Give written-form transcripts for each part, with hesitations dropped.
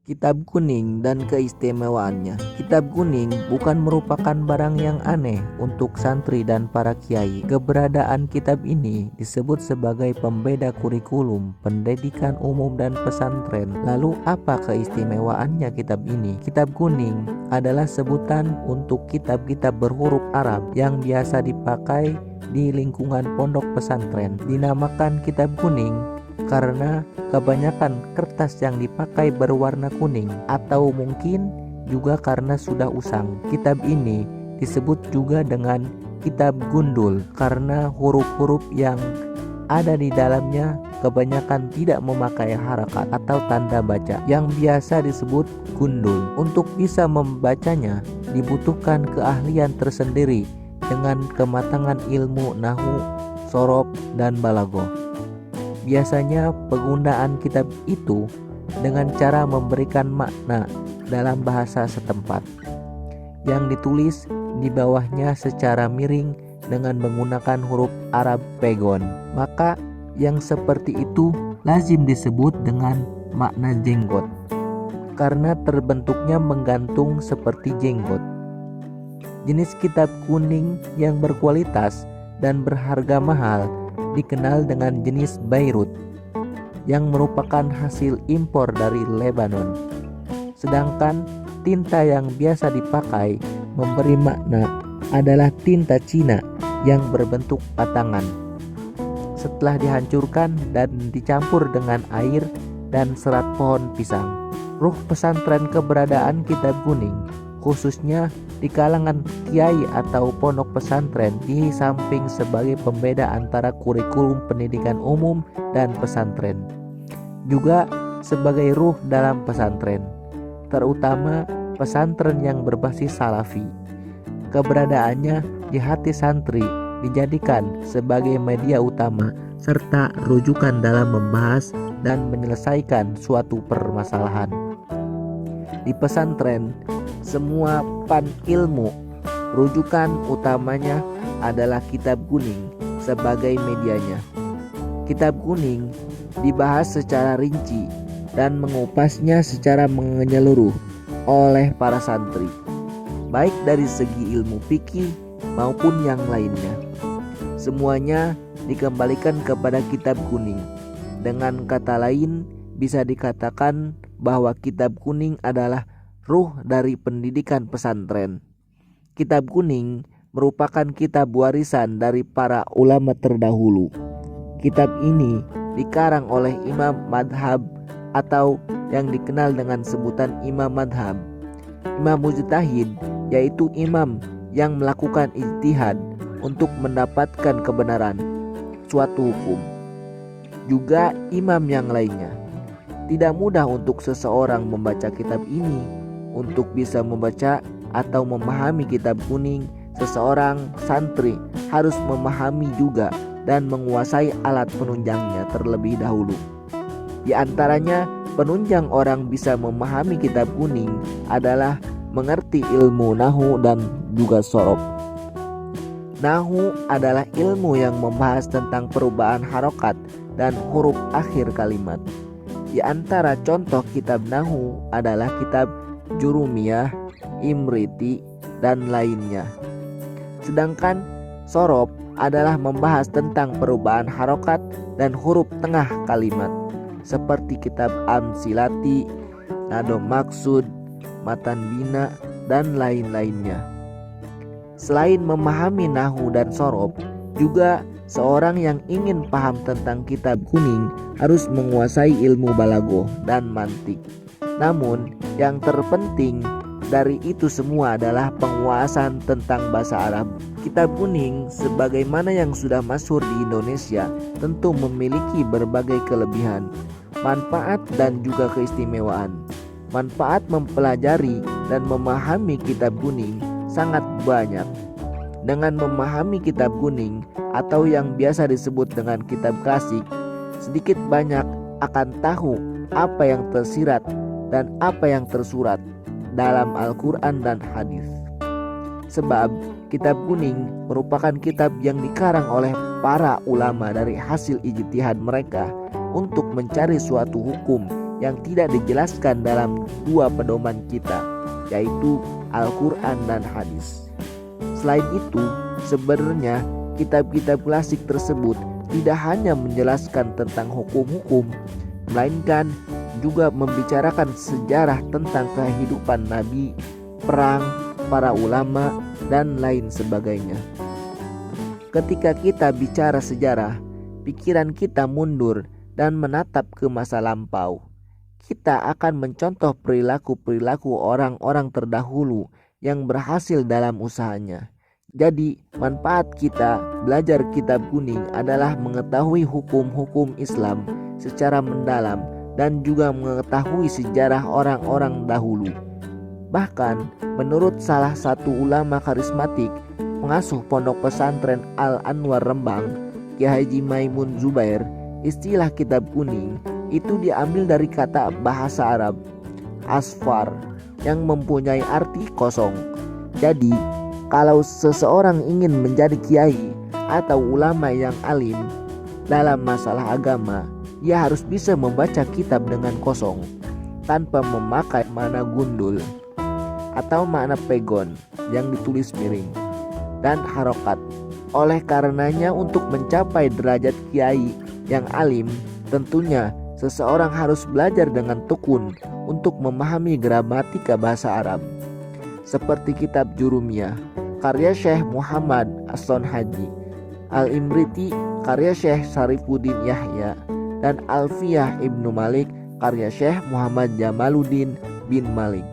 Kitab Kuning dan keistimewaannya. Kitab Kuning bukan merupakan barang yang aneh untuk santri dan para kiai. Keberadaan kitab ini disebut sebagai pembeda kurikulum pendidikan umum dan pesantren. Lalu apa keistimewaannya kitab ini? Kitab Kuning adalah sebutan untuk kitab-kitab berhuruf Arab yang biasa dipakai di lingkungan pondok pesantren. Dinamakan kitab kuning karena kebanyakan kertas yang dipakai berwarna kuning, atau mungkin juga karena sudah usang. Kitab ini disebut juga dengan kitab gundul karena huruf-huruf yang ada di dalamnya kebanyakan tidak memakai harakat atau tanda baca yang biasa disebut gundul. Untuk bisa membacanya dibutuhkan keahlian tersendiri dengan kematangan ilmu nahwu, sorob, dan balaghah. Biasanya penggunaan kitab itu dengan cara memberikan makna dalam bahasa setempat yang ditulis di bawahnya secara miring dengan menggunakan huruf Arab pegon. Maka yang seperti itu lazim disebut dengan makna jenggot karena terbentuknya menggantung seperti jenggot. Jenis kitab kuning yang berkualitas dan berharga mahal dikenal dengan jenis Beirut yang merupakan hasil impor dari Lebanon. Sedangkan tinta yang biasa dipakai memberi makna adalah tinta Cina yang berbentuk patangan. Setelah dihancurkan dan dicampur dengan air dan serat pohon pisang. Ruh pesantren keberadaan kitab kuning khususnya di kalangan kiai atau pondok pesantren di samping sebagai pembeda antara kurikulum pendidikan umum dan pesantren, juga sebagai ruh dalam pesantren, terutama pesantren yang berbasis salafi. Keberadaannya di hati santri dijadikan sebagai media utama serta rujukan dalam membahas dan menyelesaikan suatu permasalahan. Di pesantren, semua pan ilmu rujukan utamanya adalah kitab kuning sebagai medianya. Kitab kuning dibahas secara rinci dan mengupasnya secara menyeluruh oleh para santri, baik dari segi ilmu fikih maupun yang lainnya. Semuanya dikembalikan kepada kitab kuning. Dengan kata lain, bisa dikatakan bahwa kitab kuning adalah ruh dari pendidikan pesantren. Kitab kuning merupakan kitab warisan dari para ulama terdahulu. Kitab ini dikarang oleh imam madhab atau yang dikenal dengan sebutan imam madhab. Imam mujtahid yaitu imam yang melakukan ijtihad untuk mendapatkan kebenaran suatu hukum. Juga imam yang lainnya. Tidak mudah untuk seseorang membaca kitab ini. Untuk bisa membaca atau memahami kitab kuning, seseorang santri harus memahami juga dan menguasai alat penunjangnya terlebih dahulu. Di antaranya, penunjang orang bisa memahami kitab kuning adalah mengerti ilmu nahwu dan juga sorob. Nahwu adalah ilmu yang membahas tentang perubahan harokat dan huruf akhir kalimat. Di antara contoh kitab nahwu adalah kitab Jurumiyah, Imriti, dan lainnya. Sedangkan sorob adalah membahas tentang perubahan harokat dan huruf tengah kalimat, seperti kitab Amsilati, Nado Maksud, Matan Bina, dan lain-lainnya. Selain memahami nahwu dan sorob, juga seorang yang ingin paham tentang kitab kuning harus menguasai ilmu balaghah dan mantik. Namun yang terpenting dari itu semua adalah penguasaan tentang bahasa Arab. Kitab kuning sebagaimana yang sudah masyhur di Indonesia tentu memiliki berbagai kelebihan, manfaat dan juga keistimewaan. Manfaat mempelajari dan memahami kitab kuning sangat banyak. Dengan memahami kitab kuning atau yang biasa disebut dengan kitab klasik, sedikit banyak akan tahu apa yang tersirat dan apa yang tersurat dalam Al-Quran dan hadis. Sebab kitab kuning merupakan kitab yang dikarang oleh para ulama dari hasil ijtihad mereka untuk mencari suatu hukum yang tidak dijelaskan dalam dua pedoman kita, yaitu Al-Quran dan hadis. Selain itu, sebenarnya kitab-kitab klasik tersebut tidak hanya menjelaskan tentang hukum-hukum, melainkan juga membicarakan sejarah tentang kehidupan Nabi, perang, para ulama, dan lain sebagainya. Ketika kita bicara sejarah, pikiran kita mundur dan menatap ke masa lampau. Kita akan mencontoh perilaku-perilaku orang-orang terdahulu yang berhasil dalam usahanya. Jadi, manfaat kita belajar kitab kuning adalah mengetahui hukum-hukum Islam secara mendalam dan juga mengetahui sejarah orang-orang dahulu. Bahkan, menurut salah satu ulama karismatik pengasuh pondok pesantren Al-Anwar Rembang, Kiai Haji Maimun Zubair, istilah kitab kuning itu diambil dari kata bahasa Arab asfar yang mempunyai arti kosong. Jadi, kalau seseorang ingin menjadi kiai atau ulama yang alim dalam masalah agama, ia harus bisa membaca kitab dengan kosong, tanpa memakai makna gundul atau makna pegon yang ditulis miring dan harokat. Oleh karenanya, untuk mencapai derajat kiai yang alim, tentunya seseorang harus belajar dengan tekun untuk memahami gramatika bahasa Arab, seperti kitab Jurumiyah karya Syekh Muhammad As-Sonhaji, Al-Imriti karya Syekh Sarifuddin Yahya, dan Alfiyah Ibnu Malik karya Syekh Muhammad Jamaluddin bin Malik.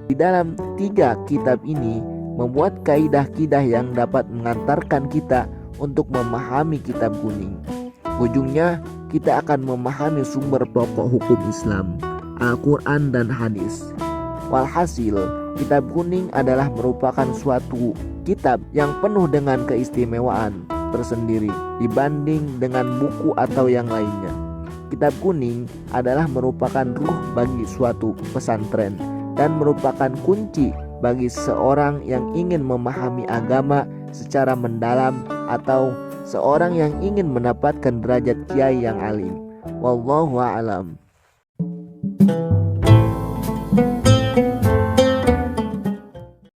Di dalam tiga kitab ini membuat kaidah-kaidah yang dapat mengantarkan kita untuk memahami kitab kuning. Ujungnya kita akan memahami sumber pokok hukum Islam, Al-Quran dan hadis. Walhasil, kitab kuning adalah merupakan suatu kitab yang penuh dengan keistimewaan tersendiri dibanding dengan buku atau yang lainnya. Kitab kuning adalah merupakan ruh bagi suatu pesantren dan merupakan kunci bagi seorang yang ingin memahami agama secara mendalam atau seorang yang ingin mendapatkan derajat kiai yang alim. Wallahu a'lam.